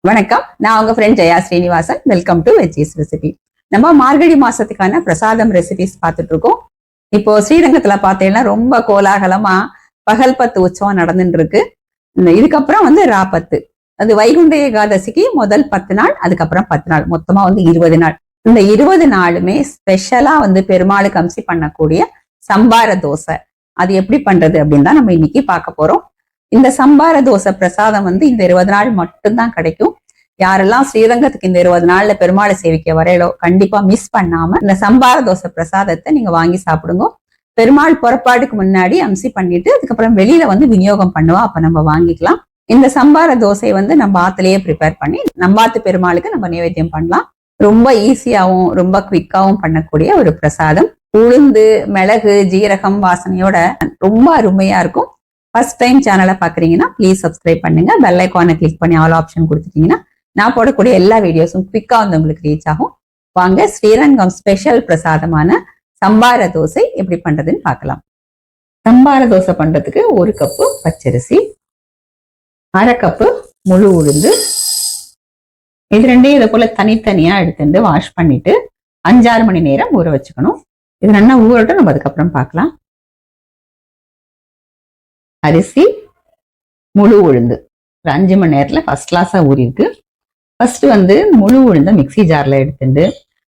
வணக்கம். நான் உங்க friend Jaya Srinivasan. Welcome to veggies recipe. நம்ம மார்கழி மாசத்துக்கான பிரசாதம் ரெசிபிஸ் பார்த்துட்டு இருக்கோம். இப்போ ஸ்ரீரங்கத்துல பார்த்தீங்கன்னா ரொம்ப கோலாகலமா பகல் பத்து உற்சவம் நடந்துட்டு இருக்கு. இதுக்கப்புறம் ராப்பத்து, அது வைகுண்ட ஏகாதசிக்கு முதல் 10 நாள், அதுக்கப்புறம் 10 நாள், மொத்தமா 20 நாள். இந்த 20 நாளுமே ஸ்பெஷலா பெருமாளுக்கு அம்சி பண்ணக்கூடிய சம்பார தோசை, அது எப்படி பண்றது அப்படின்னு தான் நம்ம இன்னைக்கு பார்க்க போறோம். இந்த சம்பார தோசை பிரசாதம் இந்த 20 நாள் மட்டும்தான் கிடைக்கும். யாரெல்லாம் ஸ்ரீரங்கத்துக்கு இந்த 20 நாள்ல பெருமாளை சேவிக்க வரையலோ கண்டிப்பா மிஸ் பண்ணாம இந்த சம்பார தோசை பிரசாதத்தை நீங்க வாங்கி சாப்பிடுங்க. பெருமாள் புறப்பாடுக்கு முன்னாடி அம்சி பண்ணிட்டு அதுக்கப்புறம் வெளியில விநியோகம் பண்ணுவா, அப்ப நம்ம வாங்கிக்கலாம். இந்த சம்பார தோசை நம்ம ஆத்திலேயே ப்ரிப்பேர் பண்ணி நம்பாத்து பெருமாளுக்கு நம்ம நைவேத்தியம் பண்ணலாம். ரொம்ப ஈஸியாவும் ரொம்ப குவிக்காவும் பண்ணக்கூடிய ஒரு பிரசாதம். உளுந்து, மிளகு, ஜீரகம் வாசனையோட ரொம்ப அருமையா இருக்கும். ஃபர்ஸ்ட் டைம் சேனலை பாக்குறீங்கன்னா ப்ளீஸ் சப்ஸ்கிரைப் பண்ணுங்க. பெல் ஐக்கானை கிளிக் பண்ணி ஆல் ஆப்ஷன் கொடுத்துட்டீங்கன்னா நான் போடக்கூடிய எல்லா வீடியோஸும் குவிக்கா உங்களுக்கு ரீச் ஆகும். வாங்க ஸ்ரீரங்கம் ஸ்பெஷல் பிரசாதமான சம்பார தோசை எப்படி பண்றதுன்னு பார்க்கலாம். சம்பார தோசை பண்றதுக்கு 1 கப்பு பச்சரிசி, 1/2 கப்பு முழு உளுந்து, இது ரெண்டையும் இதை போல தனித்தனியா எடுத்துட்டு வாஷ் பண்ணிட்டு 5-6 மணி நேரம் ஊற வச்சுக்கணும். இது நல்லா ஊறட்டும், நம்ம அதுக்கப்புறம் பார்க்கலாம். அரிசி, முழு உளுந்து 5 மணி நேரத்துல ஃபர்ஸ்ட் கிளாஸா ஊறிருக்கு. ஃபர்ஸ்ட் முழு உளுந்த மிக்சி ஜார்ல எடுத்துட்டு,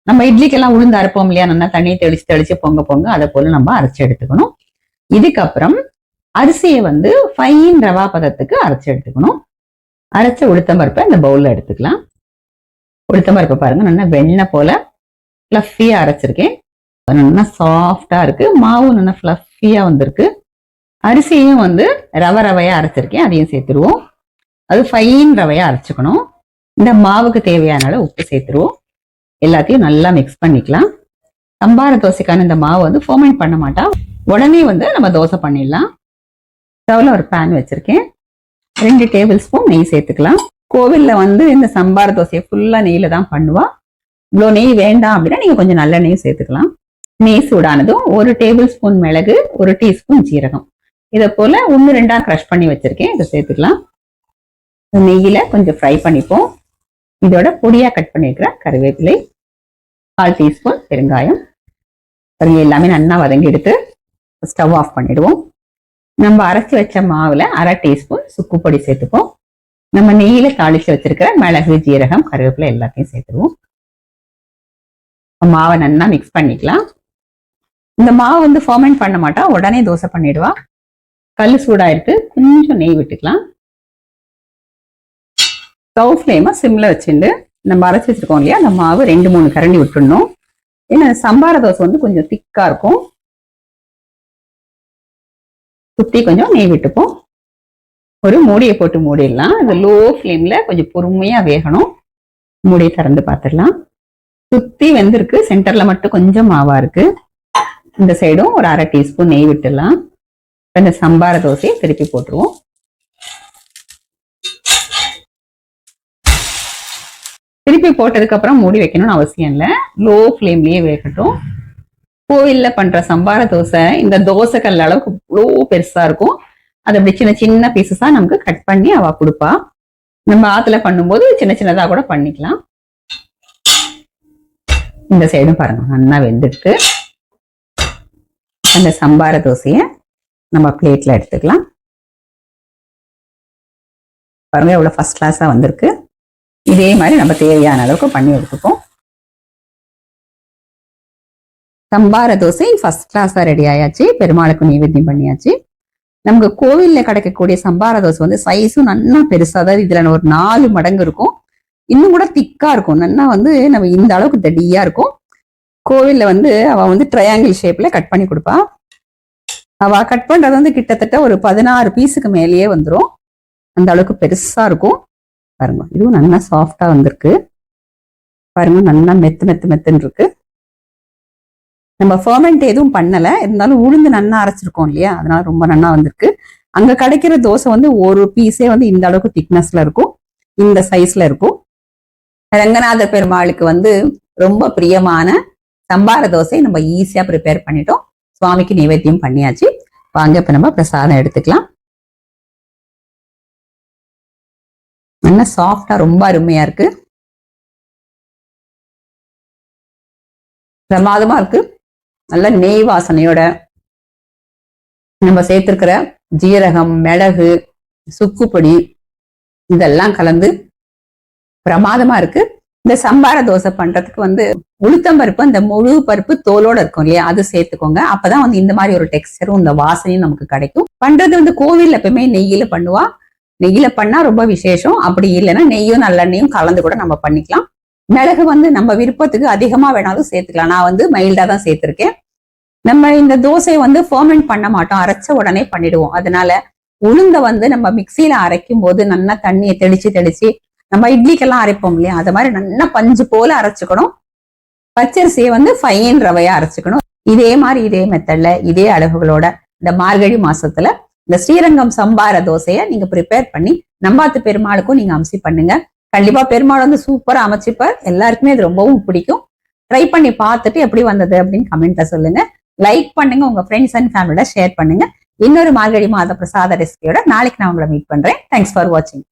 நம்ம இட்லிக்கெல்லாம் உளுந்து அரைப்போம் இல்லையா, நல்லா தண்ணி தெளிச்சு பொங்க அதை போல நம்ம அரைச்சு எடுத்துக்கணும். இதுக்கப்புறம் அரிசியை ஃபைன் ரவா பதத்துக்கு அரைச்சு எடுத்துக்கணும். அரைச்ச உளுத்தம்பருப்பை இந்த பவுல்ல எடுத்துக்கலாம். உளுத்தம்பருப்பை பாருங்க, நல்லா வெண்ணெய் போல ஃபிளஃபியா அரைச்சிருக்கேன். நல்லா சாஃப்டா இருக்கு. மாவு நல்லா ஃபிளஃபியா வந்திருக்கு. அரிசியும் ரவையா அரைச்சிருக்கேன், அதையும் சேர்த்துருவோம். அது ஃபைன் ரவையா அரைச்சுக்கணும். இந்த மாவுக்கு தேவையான அளவு உப்பு சேர்த்துருவோம். எல்லாத்தையும் நல்லா மிக்ஸ் பண்ணிக்கலாம். சம்பார தோசைக்கான இந்த மாவு ஃபோர்மெண்ட் பண்ண மாட்டா, உடனே நம்ம தோசை பண்ணிடலாம். ஸ்டவ்ல ஒரு பேன் வச்சிருக்கேன். 2 டேபிள் ஸ்பூன் நெய் சேர்த்துக்கலாம். கோவில்ல இந்த சம்பார தோசையை ஃபுல்லா நெய்ல தான் பண்ணுவா. இவ்வளோ நெய் வேண்டாம் அப்படின்னா நீங்க கொஞ்சம் நல்ல நெய் சேர்த்துக்கலாம். நெய் சூடானதும் 1 டேபிள் ஸ்பூன் மிளகு, 1 டீஸ்பூன் ஜீரகம், இதை போல 1-2 கிரஷ் பண்ணி வச்சிருக்கேன், இதை சேர்த்துக்கலாம். நெய்யில கொஞ்சம் ஃப்ரை பண்ணிப்போம். இதோட பொடியா கட் பண்ணிருக்கிற கருவேப்பிலை, 1/4 டீஸ்பூன் பெருங்காயம், எல்லாமே நல்லா வதங்கி எடுத்து ஸ்டவ் ஆஃப் பண்ணிடுவோம். நம்ம அரைச்சி வச்ச மாவுல 1/2 டீஸ்பூன் சுக்கு பொடி சேர்த்துப்போம். நம்ம நெய்யில தாளிச்சு வச்சிருக்கிற மிளகு, ஜீரகம், கருவேப்பிலை எல்லாத்தையும் சேர்த்துருவோம். மாவை நல்லா மிக்ஸ் பண்ணிக்கலாம். இந்த மாவு ஃபர்மெண்ட் பண்ண மாட்டா, உடனே தோசை பண்ணிடுவா. கல் சூடாயிருக்கு, கொஞ்சம் நெய் விட்டுக்கலாம். ஸ்டவ் ஃப்ளேமை சிம்ல வச்சுட்டு நம்ம அரைச்சி வச்சிருக்கோம் இல்லையா, அந்த மாவு 2-3 கரண்டி விட்டுடணும். ஏன்னா சம்பார தோசை கொஞ்சம் திக்கா இருக்கும். சுத்தி கொஞ்சம் நெய் விட்டுப்போம். ஒரு மூடியை போட்டு மூடிடலாம். அது லோ ஃப்ளேம்ல கொஞ்சம் பொறுமையா வேகணும். மூடியை திறந்து பார்த்துடலாம். சுத்தி வெந்திருக்கு, சென்டர்ல மட்டும் கொஞ்சம் மாவா இருக்கு. இந்த சைடும் ஒரு 1/2 டீஸ்பூன் நெய் விட்டுடலாம். இந்த சம்பார தோசையை திருப்பி போட்டுருவோம். திருப்பி போட்டதுக்கு அப்புறம் மூடி வைக்கணும்னு அவசியம் இல்லை, லோ ஃப்ளேம்லயே வேகட்டும். கோவில்ல பண்ற சம்பார தோசை இந்த தோசை கல் அளவுக்கு இவ்வளோ பெருசா இருக்கும். அது அப்படி சின்ன சின்ன பீசஸா நமக்கு கட் பண்ணி அவ கொடுப்பா. நம்ம ஆத்துல பண்ணும்போது சின்ன சின்னதா கூட பண்ணிக்கலாம். இந்த சைடும் பாருங்க நல்லா வெந்துட்டு. அந்த சம்பார தோசையை நம்ம பிளேட்ல எடுத்துக்கலாம். பாருங்க எவ்வளவு ஃபர்ஸ்ட் கிளாஸா வந்திருக்கு. இதே மாதிரி நம்ம தேவையான அளவுக்கு பண்ணி எடுத்துப்போம். சம்பார தோசை ஃபர்ஸ்ட் கிளாஸா ரெடி ஆயாச்சு. பெருமாளுக்கு நைவேத்தியம் பண்ணியாச்சு. நமக்கு கோவில்ல கிடைக்கக்கூடிய சம்பார தோசை சைஸும் நல்லா பெருசா, அதாவது இதுல ஒரு 4 மடங்கு இருக்கும். இன்னும் கூட திக்கா இருக்கும். நல்லா நம்ம இந்த அளவுக்கு தடியா இருக்கும். கோவில்ல அவ ட்ரையாங்கிள் ஷேப்ல கட் பண்ணி கொடுப்பா. அவ கட் பண்றது கிட்டத்தட்ட ஒரு 16 பீஸுக்கு மேலேயே வந்துடும். அந்த அளவுக்கு பெருசா இருக்கும். பாருங்க, இதுவும் நல்லா சாஃப்டா வந்திருக்கு. பாருங்க நல்லா மெத்துன்னு இருக்கு. நம்ம ஃபர்மெண்ட் எதுவும் பண்ணல, இருந்தாலும் உளுந்து நல்லா அரைச்சிருக்கோம் இல்லையா, அதனால ரொம்ப நல்லா வந்திருக்கு. அங்க கிடைக்கிற தோசை ஒரு பீஸே இந்த அளவுக்கு திக்னஸ்ல இருக்கும், இந்த சைஸ்ல இருக்கும். ரங்கநாத பெருமாளுக்கு ரொம்ப பிரியமான சம்பார தோசை நம்ம ஈஸியா ப்ரிப்பேர் பண்ணிட்டோம். சுவாமிக்கு நைவேத்தியம் பண்ணியாச்சு. வாங்க இப்ப நம்ம பிரசாதம் எடுத்துக்கலாம். நல்லா சாஃப்டா ரொம்ப அருமையா இருக்கு, பிரமாதமா இருக்கு. நல்ல நெய் வாசனையோட நம்ம சேர்த்திருக்கிற ஜீரகம், மிளகு, சுக்குப்பொடி இதெல்லாம் கலந்து பிரமாதமா இருக்கு. இந்த சம்பார தோசை பண்றதுக்கு உளுத்தம் பருப்பு, அந்த முழு பருப்பு தோலோட இருக்கும் இல்லையா, அது சேர்த்துக்கோங்க. அப்பதான் இந்த மாதிரி ஒரு டெக்ஸ்டரும் இந்த வாசனையும் நமக்கு கிடைக்கும். பண்றது கோவில்ல எப்பவுமே நெய்யில பண்ணுவா. நெய்யில பண்ணா ரொம்ப விசேஷம். அப்படி இல்லைன்னா நெய்யும் நல்லெண்ணையும் கலந்து கூட நம்ம பண்ணிக்கலாம். மிளகு நம்ம விருப்பத்துக்கு அதிகமா வேணாலும் சேர்த்துக்கலாம். நான் மைல்டா தான் சேர்த்திருக்கேன். நம்ம இந்த தோசையை ஃபர்மெண்ட் பண்ண மாட்டோம், அரைச்ச உடனே பண்ணிடுவோம். அதனால உளுந்த நம்ம மிக்சியில அரைக்கும் போது நல்லா தண்ணியை தெளிச்சு நம்ம இட்லிக்கெல்லாம் அரைப்போம் இல்லையா, அது மாதிரி நல்லா பஞ்சு போல அரைச்சுக்கணும். பச்சரிசியை ஃபைன் ரவையா அரைச்சுக்கணும். இதே மாதிரி இதே மெத்தட்ல இதே அளவுகளோட இந்த மார்கழி மாசத்துல இந்த ஸ்ரீரங்கம் சம்பார தோசையை நீங்க ப்ரிப்பேர் பண்ணி நம்பாத்து பெருமாளுக்கும் நீங்க அம்சி பண்ணுங்க. கண்டிப்பா பெருமாள் சூப்பரா அமைச்சுப்பார். எல்லாருக்குமே இது ரொம்பவும் பிடிக்கும். ட்ரை பண்ணி பார்த்துட்டு எப்படி வந்தது அப்படின்னு கமெண்ட்ல சொல்லுங்க. லைக் பண்ணுங்க, உங்க ஃப்ரெண்ட்ஸ் அண்ட் ஃபேமிலியோட ஷேர் பண்ணுங்க. இன்னொரு மார்கழி மாத பிரசாத ரெசிபியோட நாளைக்கு நான் உங்களை மீட் பண்றேன். தேங்க்ஸ் ஃபார் வாட்சிங்.